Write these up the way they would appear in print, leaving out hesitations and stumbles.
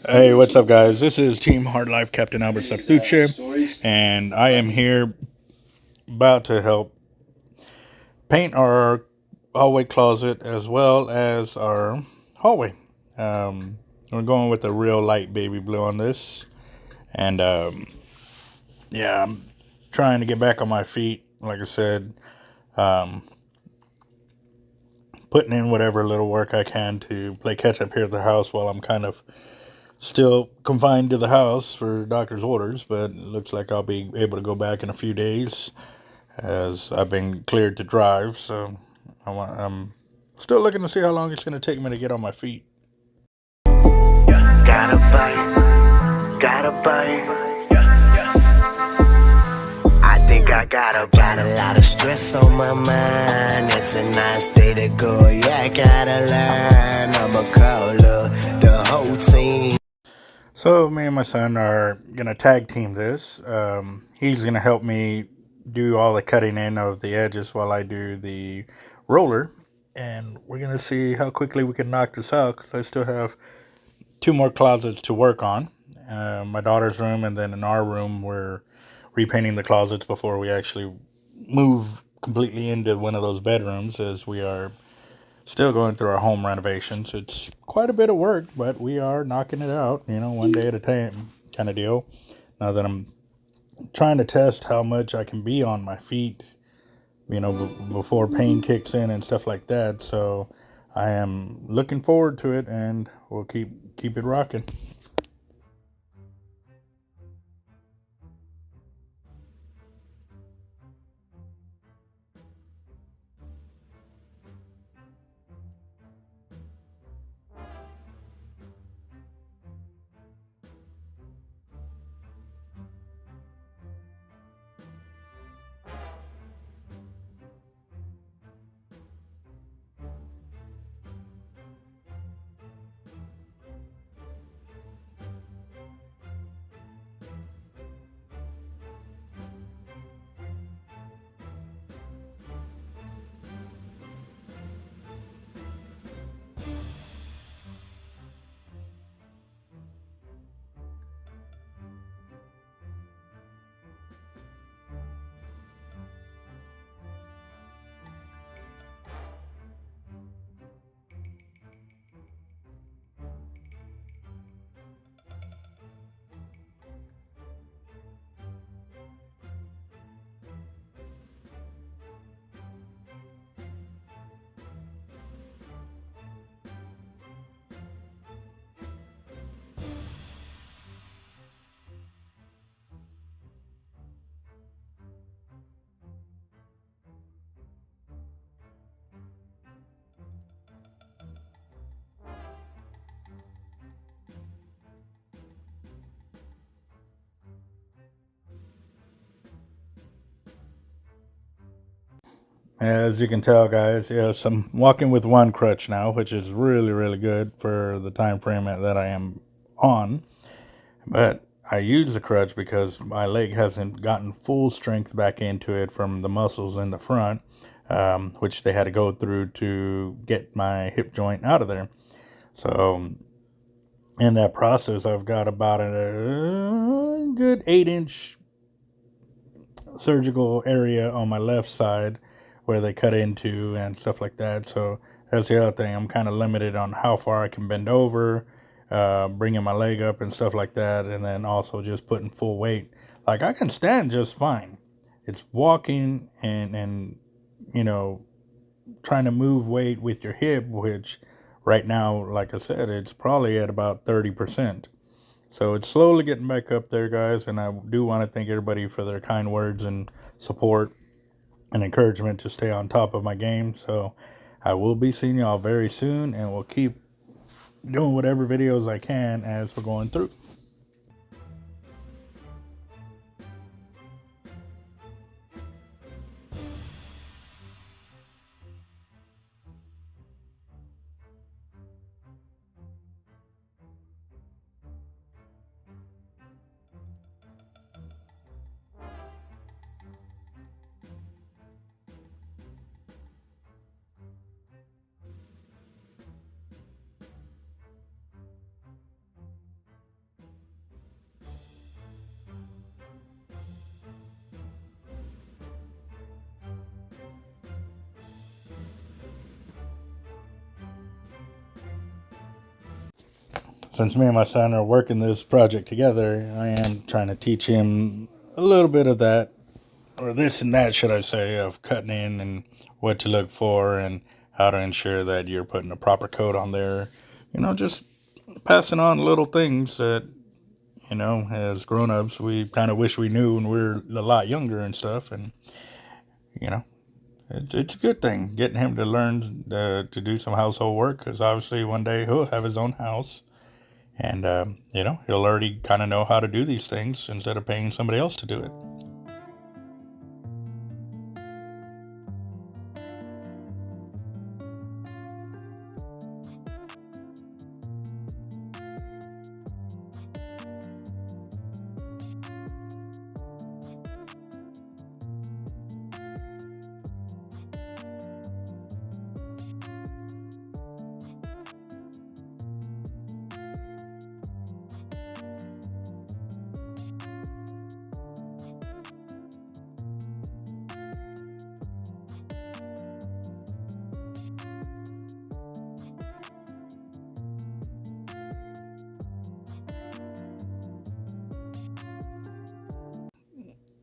Hey, what's up, guys? This is Team Hard Life Captain Albert Zertuche, and I am here about to help paint our hallway closet as well as our hallway. We're going with a real light baby blue on this, and yeah, I'm trying to get back on my feet. Like I said, um, putting in whatever little work I can to play catch up here at the house while I'm kind of still confined to the house for doctor's orders, but it looks like I'll be able to go back in a few days as I've been cleared to drive. So I'm still looking to see how long it's going to take me to get on my feet. Gotta bite, gotta bite. I think I got a lot of stress on my mind. It's a nice day to go. Yeah, I gotta learn. I'ma call the whole team. So me and my son are going to tag team this. He's going to help me do all the cutting in of the edges while I do the roller. And we're going to see how quickly we can knock this out because I still have two more closets to work on. My daughter's room, and then in our room, we're repainting the closets before we actually move completely into one of those bedrooms, as we are still going through our home renovations. It's quite a bit of work, but we are knocking it out, one day at a time kind of deal. Now that I'm trying to test how much I can be on my feet, before pain kicks in and stuff like that. So I am looking forward to it, and we'll keep it rocking. As you can tell, guys, yes, I'm walking with one crutch now, which is really, really good for the time frame that I am on. But I use the crutch because my leg hasn't gotten full strength back into it from the muscles in the front, which they had to go through to get my hip joint out of there. So in that process, I've got about a good 8-inch surgical area on my left side where they cut into and stuff like that. So that's the other thing. I'm kind of limited on how far I can bend over, bringing my leg up and stuff like that, and then also just putting full weight. Like I can stand just fine. It's walking and you know trying to move weight with your hip, which right now, like I said, it's probably at about 30%. So it's slowly getting back up there, guys, and I do want to thank everybody for their kind words and support and encouragement to stay on top of my game. So I will be seeing y'all very soon, and we'll keep doing whatever videos I can as we're going through. since me and my son are working this project together, I am trying to teach him a little bit of that, or this and that, should I say, of cutting in and what to look for and how to ensure that you're putting a proper coat on there. Just passing on little things that, as grown-ups, we kind of wish we knew when we were a lot younger and stuff. And, you know, it's a good thing getting him to learn to do some household work, because obviously one day he'll have his own house. And, he'll already kind of know how to do these things instead of paying somebody else to do it.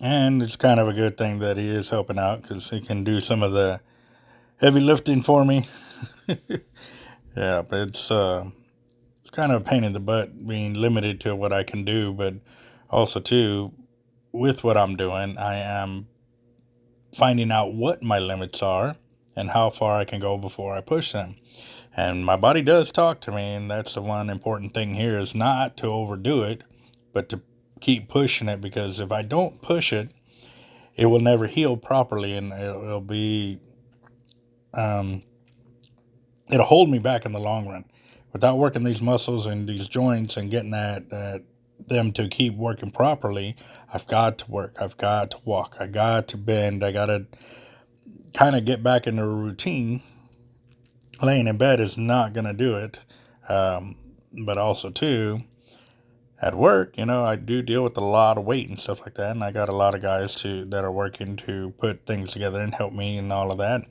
And it's kind of a good thing that he is helping out, because he can do some of the heavy lifting for me. Yeah, but it's kind of a pain in the butt being limited to what I can do. But also, too, with what I'm doing, I am finding out what my limits are and how far I can go before I push them. And my body does talk to me, and that's the one important thing here, is not to overdo it, but to keep pushing it, because if I don't push it, it will never heal properly, and it'll be it'll hold me back in the long run. Without working these muscles and these joints and getting that them to keep working properly, I've got to work, I've got to walk, I got to bend, I got to kind of get back into a routine. Laying in bed is not going to do it. But also, too, at work, I do deal with a lot of weight and stuff like that, and I got a lot of guys that are working to put things together and help me and all of that.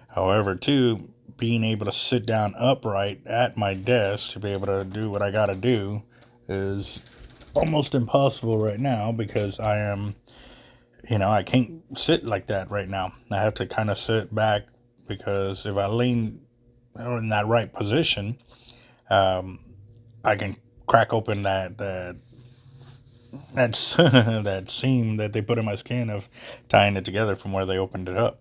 However, too, being able to sit down upright at my desk to be able to do what I got to do is almost impossible right now, because I am, I can't sit like that right now. I have to kind of sit back, because if I lean in that right position, I can crack open that's that seam that they put in my skin of tying it together from where they opened it up.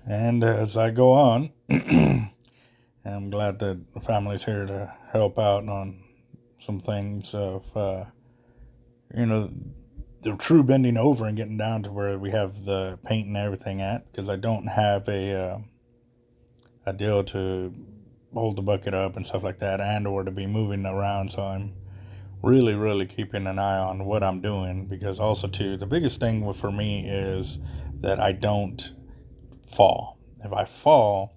And as I go on, I'm glad that the family's here to help out on some things of, the true bending over and getting down to where we have the paint and everything at, because I don't have a deal to hold the bucket up and stuff like that, and or to be moving around. So I'm really, really keeping an eye on what I'm doing, because also, too, the biggest thing for me is that I don't fall. If I fall,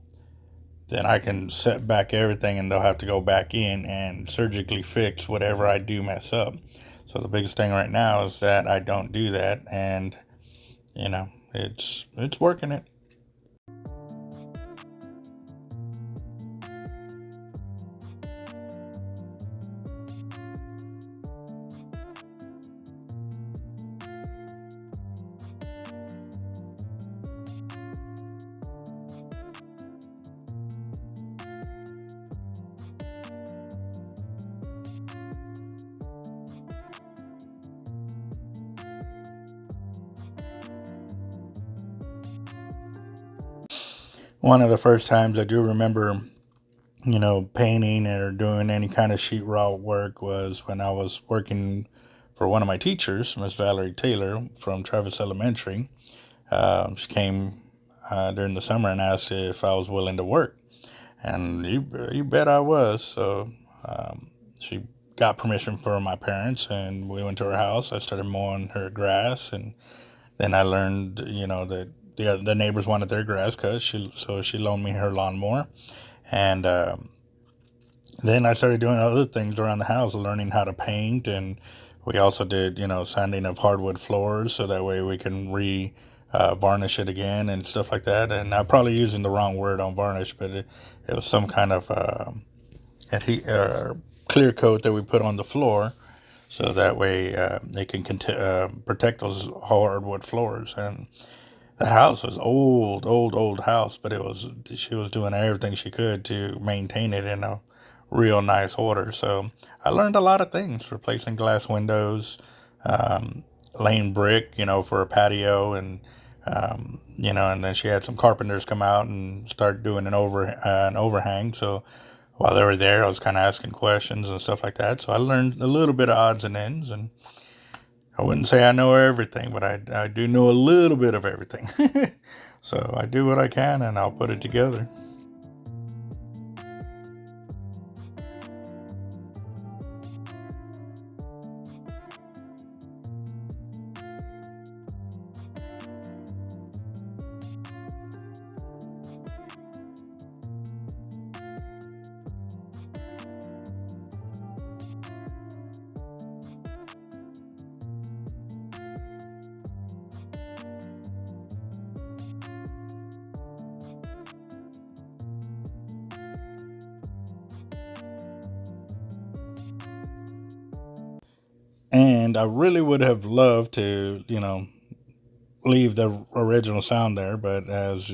then I can set back everything, and they'll have to go back in and surgically fix whatever I do mess up. So the biggest thing right now is that I don't do that, and it's working it. One of the first times I do remember, painting or doing any kind of sheetrock work was when I was working for one of my teachers, Miss Valerie Taylor from Travis Elementary. She came during the summer and asked if I was willing to work, and you bet I was. So she got permission from my parents, and we went to her house. I started mowing her grass, and then I learned, that the neighbors wanted their grass cut. So she loaned me her lawnmower, and then I started doing other things around the house, learning how to paint, and we also did, sanding of hardwood floors, so that way we can varnish it again and stuff like that. And I'm probably using the wrong word on varnish, but it was some kind of clear coat that we put on the floor, so that way they can protect those hardwood floors. And that house was old house, but she was doing everything she could to maintain it in a real nice order. So I learned a lot of things: replacing glass windows, laying brick, for a patio, and and then she had some carpenters come out and start doing an overhang. So while they were there, I was kind of asking questions and stuff like that. So I learned a little bit of odds and ends, and I wouldn't say I know everything, but I do know a little bit of everything. So I do what I can, and I'll put it together. And I really would have loved to, leave the original sound there, but as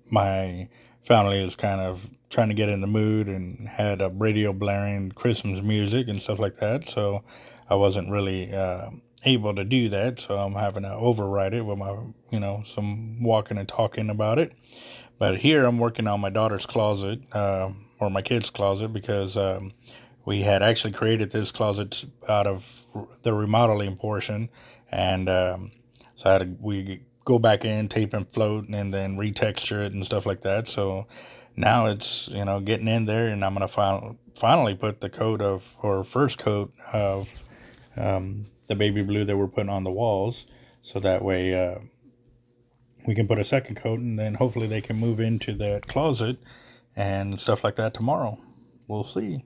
my family is kind of trying to get in the mood and had a radio blaring Christmas music and stuff like that, so I wasn't really able to do that. So I'm having to override it with my, some walking and talking about it. But here I'm working on my daughter's closet, or my kid's closet, because we had actually created this closet out of the remodeling portion, and so we go back in, tape and float, and then retexture it and stuff like that. So now it's getting in there, and I'm gonna finally put the first coat of the baby blue that we're putting on the walls, so that way we can put a second coat, and then hopefully they can move into that closet and stuff like that tomorrow. We'll see.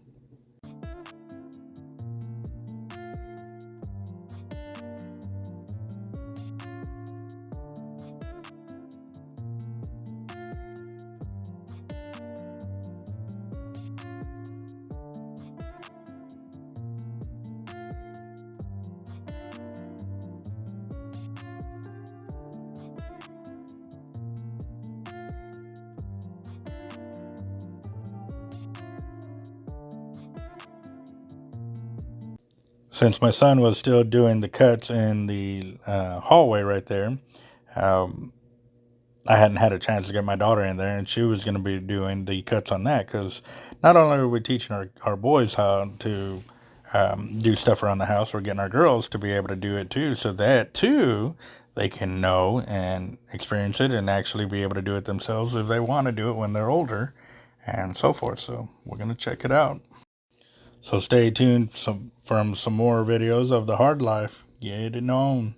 Since my son was still doing the cuts in the hallway right there, um, I hadn't had a chance to get my daughter in there, and she was going to be doing the cuts on that, because not only are we teaching our boys how to do stuff around the house, we're getting our girls to be able to do it too, so that too they can know and experience it and actually be able to do it themselves if they want to do it when they're older, and so forth. So we're going to check it out. So stay tuned for some more videos of the hard life. Get it on.